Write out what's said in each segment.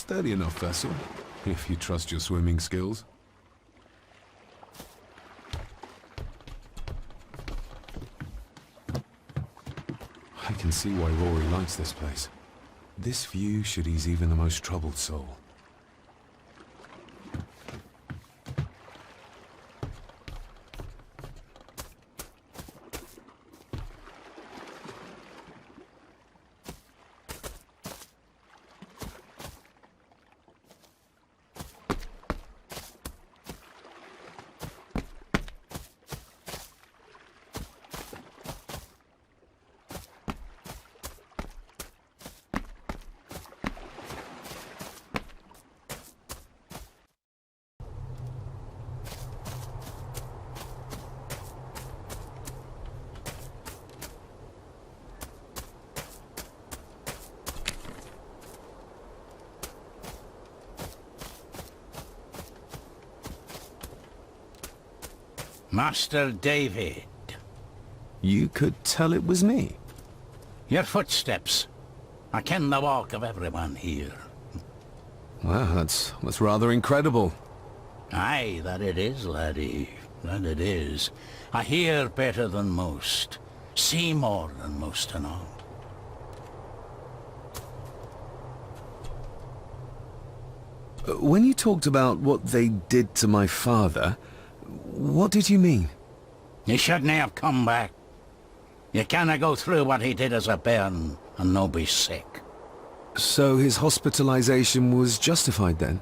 sturdy enough vessel, if you trust your swimming skills. I can see why Rory likes this place. This view should ease even the most troubled soul. Master David. You could tell it was me. Your footsteps. I ken the walk of everyone here. Wow, that's rather incredible. Aye, that it is, laddie. That it is. I hear better than most. See more than most and all. When you talked about what they did to my father, what did you mean? He shouldn't have come back. You canna go through what he did as a bairn and no be sick. So his hospitalization was justified then?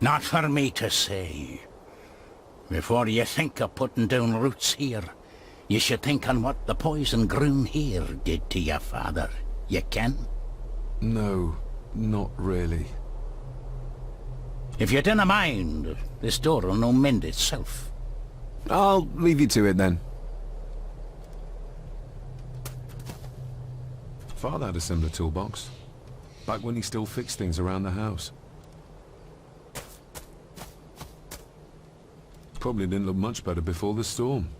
Not for me to say. Before you think of putting down roots here, you should think on what the poison grown here did to your father. You can? No, not really. If you dinna mind, this door'll no mend itself. I'll leave you to it then. Father had a similar toolbox, back when he still fixed things around the house. Probably didn't look much better before the storm.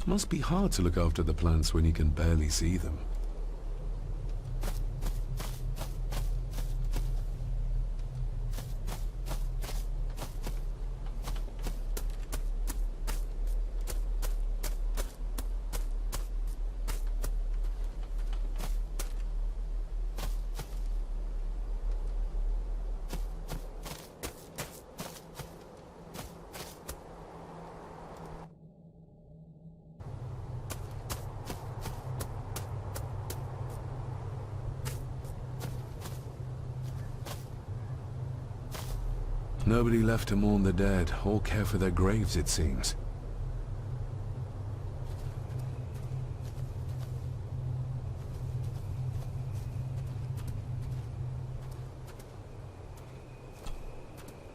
Must be hard to look after the plants when you can barely see them. Nobody left to mourn the dead, or care for their graves, it seems.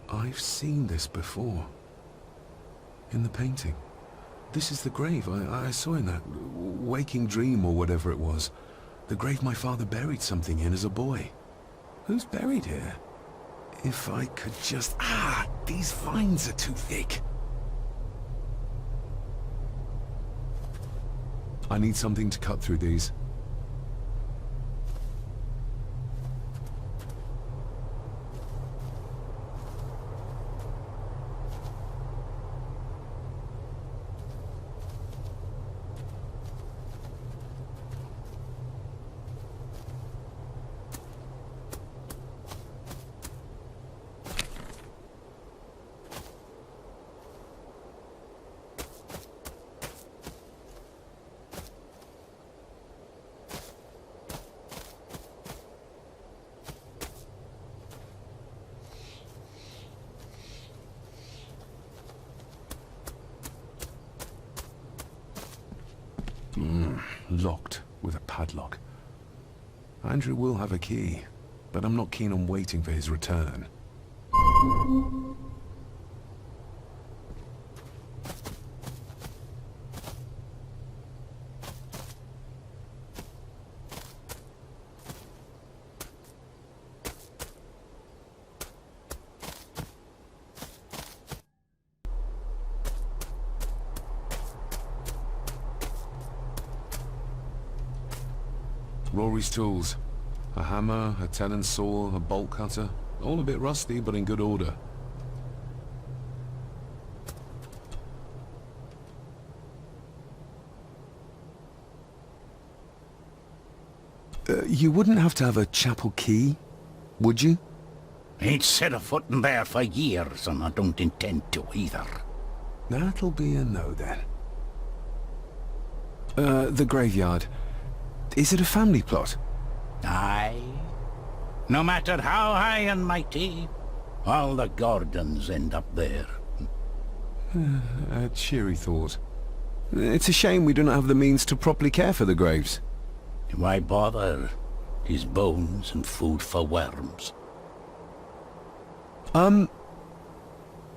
I've seen this before. In the painting. This is the grave I saw in that waking dream or whatever it was. The grave my father buried something in as a boy. Who's buried here? If I could just... these vines are too thick. I need something to cut through these. Locked with a padlock. Andrew will have a key, but I'm not keen on waiting for his return. Rory's tools. A hammer, a tenon saw, a bolt cutter. All a bit rusty, but in good order. You wouldn't have to have a chapel key, would you? Ain't set a foot in there for years, and I don't intend to either. That'll be a no, then. The graveyard. Is it a family plot? Aye. No matter how high and mighty, all the Gordons end up there. A cheery thought. It's a shame we don't have the means to properly care for the graves. Why bother? His bones and food for worms.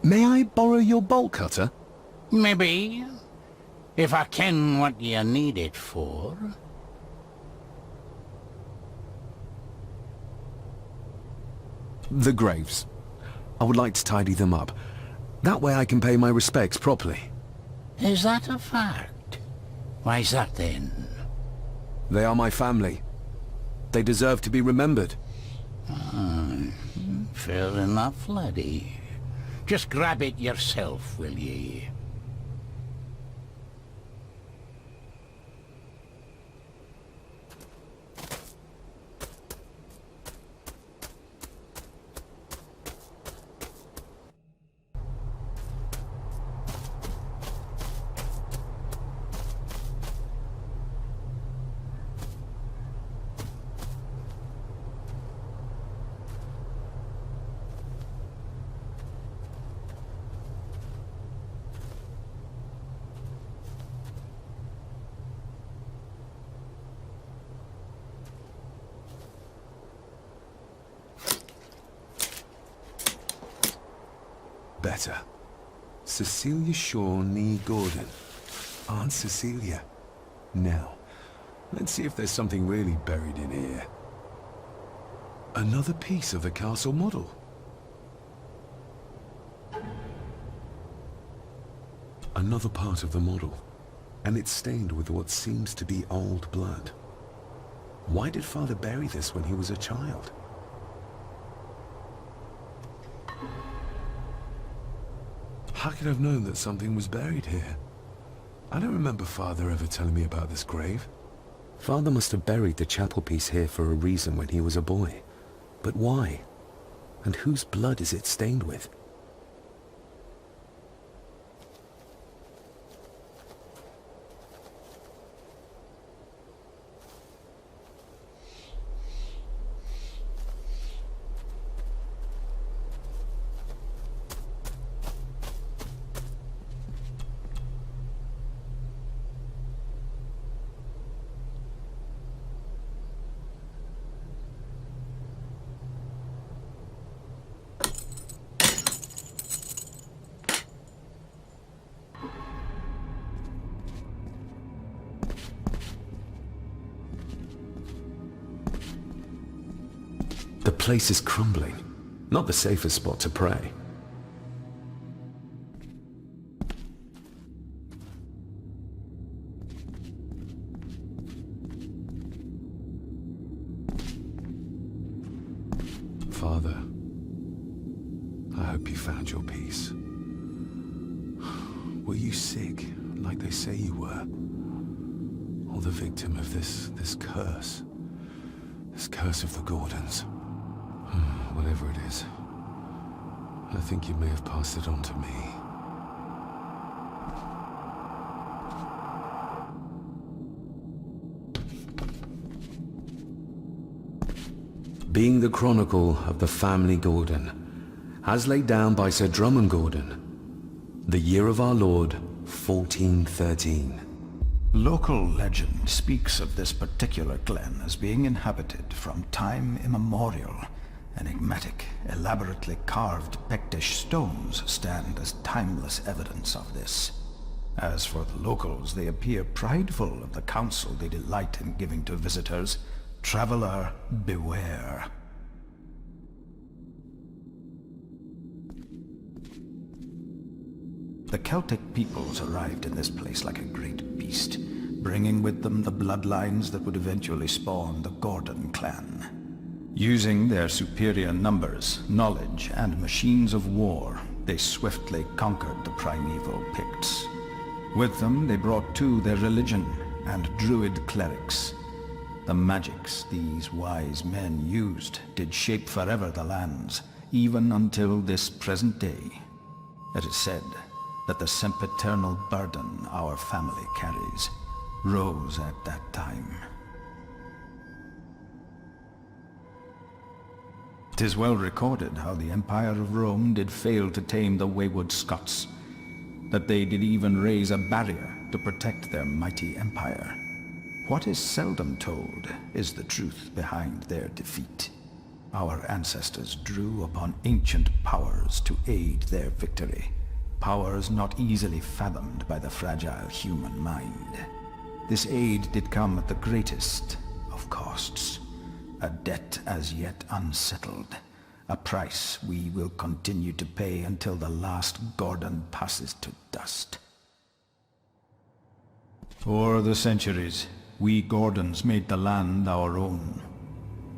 May I borrow your bolt cutter? Maybe. If I ken what you need it for. The graves. I would like to tidy them up. That way I can pay my respects properly. Is that a fact? Why's that then? They are my family. They deserve to be remembered. Fair enough, laddie. Just grab it yourself, will ye? Better. Cecilia Shaw Nee Gordon. Aunt Cecilia. Now, let's see if there's something really buried in here. Another piece of the castle model. Another part of the model. And it's stained with what seems to be old blood. Why did Father bury this when he was a child? How could I have known that something was buried here? I don't remember Father ever telling me about this grave. Father must have buried the chapel piece here for a reason when he was a boy. But why? And whose blood is it stained with? The place is crumbling. Not the safest spot to pray. Father, I hope you found your peace. Were you sick, like they say you were? Or the victim of this curse? This curse of the Gordons? Whatever it is, I think you may have passed it on to me. Being the chronicle of the family Gordon, as laid down by Sir Drummond Gordon, the year of our Lord, 1413. Local legend speaks of this particular glen as being inhabited from time immemorial. Enigmatic, elaborately carved Pictish stones stand as timeless evidence of this. As for the locals, they appear prideful of the counsel they delight in giving to visitors. Traveler, beware. The Celtic peoples arrived in this place like a great beast, bringing with them the bloodlines that would eventually spawn the Gordon clan. Using their superior numbers, knowledge, and machines of war, they swiftly conquered the primeval Picts. With them they brought too their religion and druid clerics. The magics these wise men used did shape forever the lands, even until this present day. It is said that the sempiternal burden our family carries rose at that time. 'Tis well recorded how the Empire of Rome did fail to tame the wayward Scots, that they did even raise a barrier to protect their mighty empire. What is seldom told is the truth behind their defeat. Our ancestors drew upon ancient powers to aid their victory, powers not easily fathomed by the fragile human mind. This aid did come at the greatest of costs, a debt as yet unsettled, a price we will continue to pay until the last Gordon passes to dust. For the centuries, we Gordons made the land our own.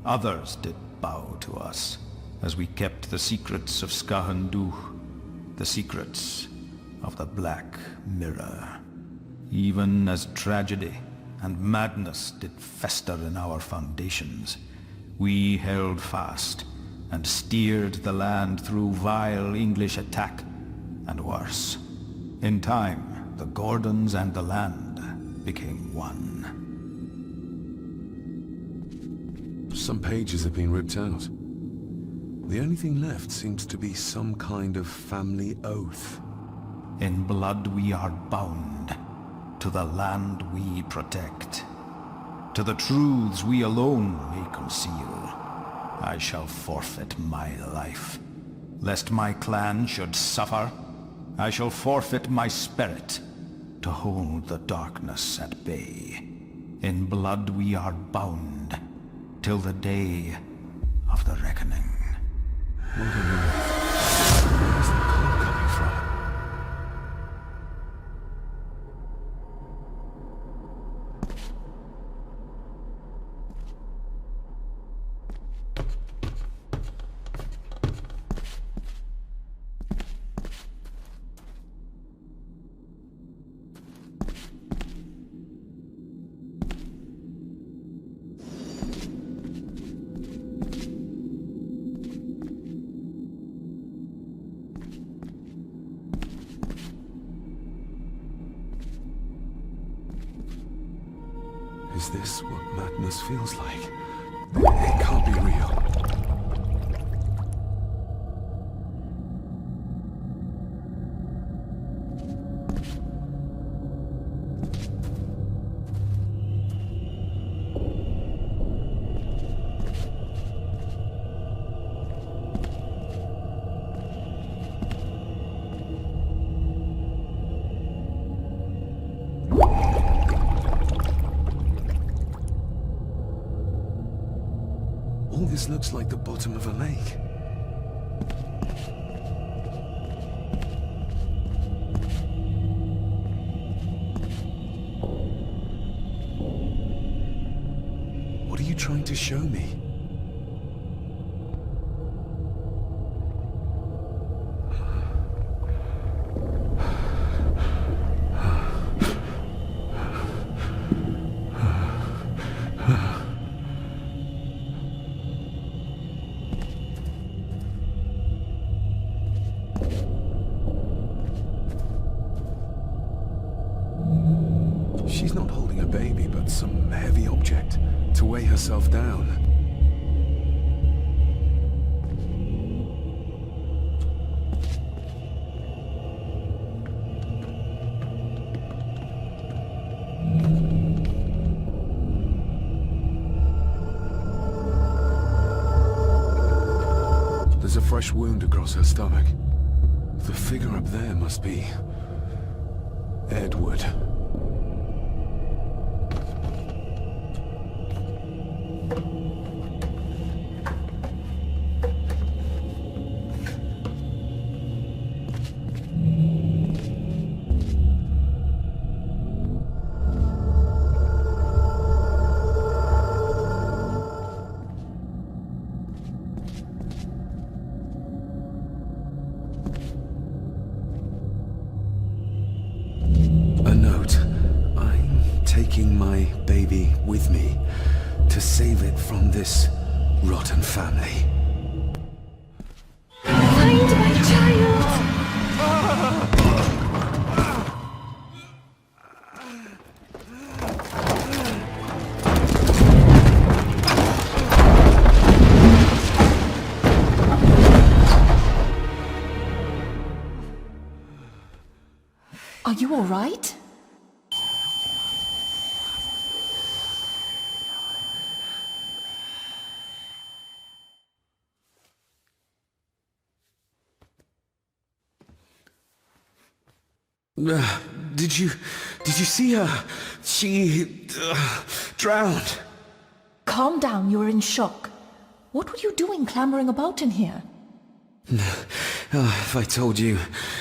Others did bow to us, as we kept the secrets of Skahanduh, the secrets of the Black Mirror. Even as tragedy and madness did fester in our foundations, we held fast and steered the land through vile English attack and worse. In time, the Gordons and the land became one. Some pages have been ripped out. The only thing left seems to be some kind of family oath. In blood we are bound to the land we protect. To the truths we alone may conceal. I shall forfeit my life. Lest my clan should suffer, I shall forfeit my spirit to hold the darkness at bay. In blood we are bound till the day of the reckoning. What on earth? Where's the call coming from? Is this what madness feels like? It can't be real. All this looks like the bottom of a lake. What are you trying to show me? She's not holding a baby, but some heavy object to weigh herself down. There's a fresh wound across her stomach. The figure up there must be Edward. my baby with me to save it from this rotten family. Find my child! Are you all right? Did you see her? She drowned. Calm down, you're in shock. What were you doing clambering about in here? If I told you,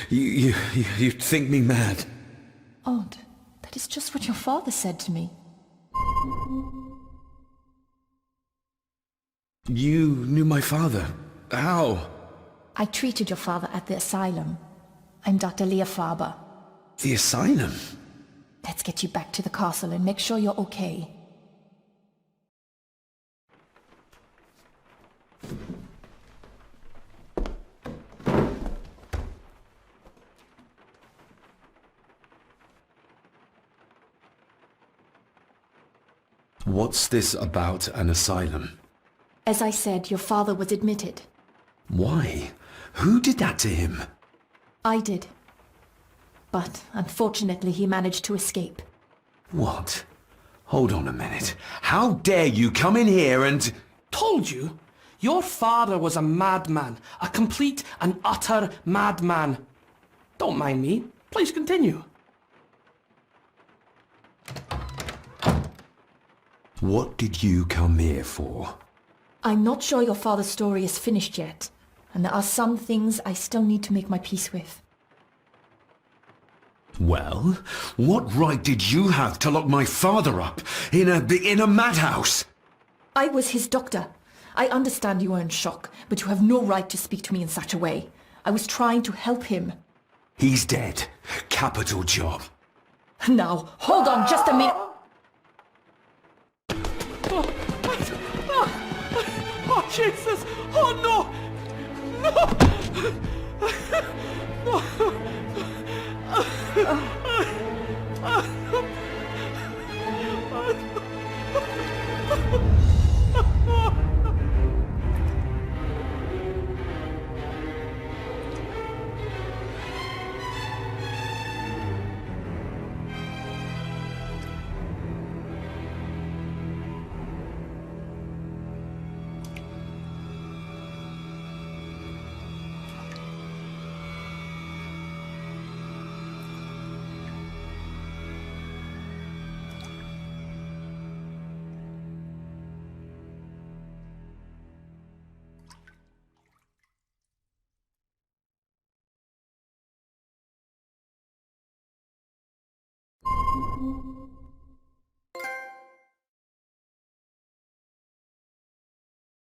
you'd think me mad. Odd. That is just what your father said to me. You knew my father. How? I treated your father at the asylum. I'm Dr. Leah Faber. The asylum? Let's get you back to the castle and make sure you're okay. What's this about an asylum? As I said, your father was admitted. Why? Who did that to him? I did. But unfortunately he managed to escape. What? Hold on a minute. How dare you come in here and... Told you? Your father was a madman. A complete and utter madman. Don't mind me. Please continue. What did you come here for? I'm not sure your father's story is finished yet, and there are some things I still need to make my peace with. Well, what right did you have to lock my father up in a madhouse? I was his doctor. I understand you are in shock, but you have no right to speak to me in such a way. I was trying to help him. He's dead. Capital job. Now, hold on just a minute. Oh, Jesus! Oh, no! No!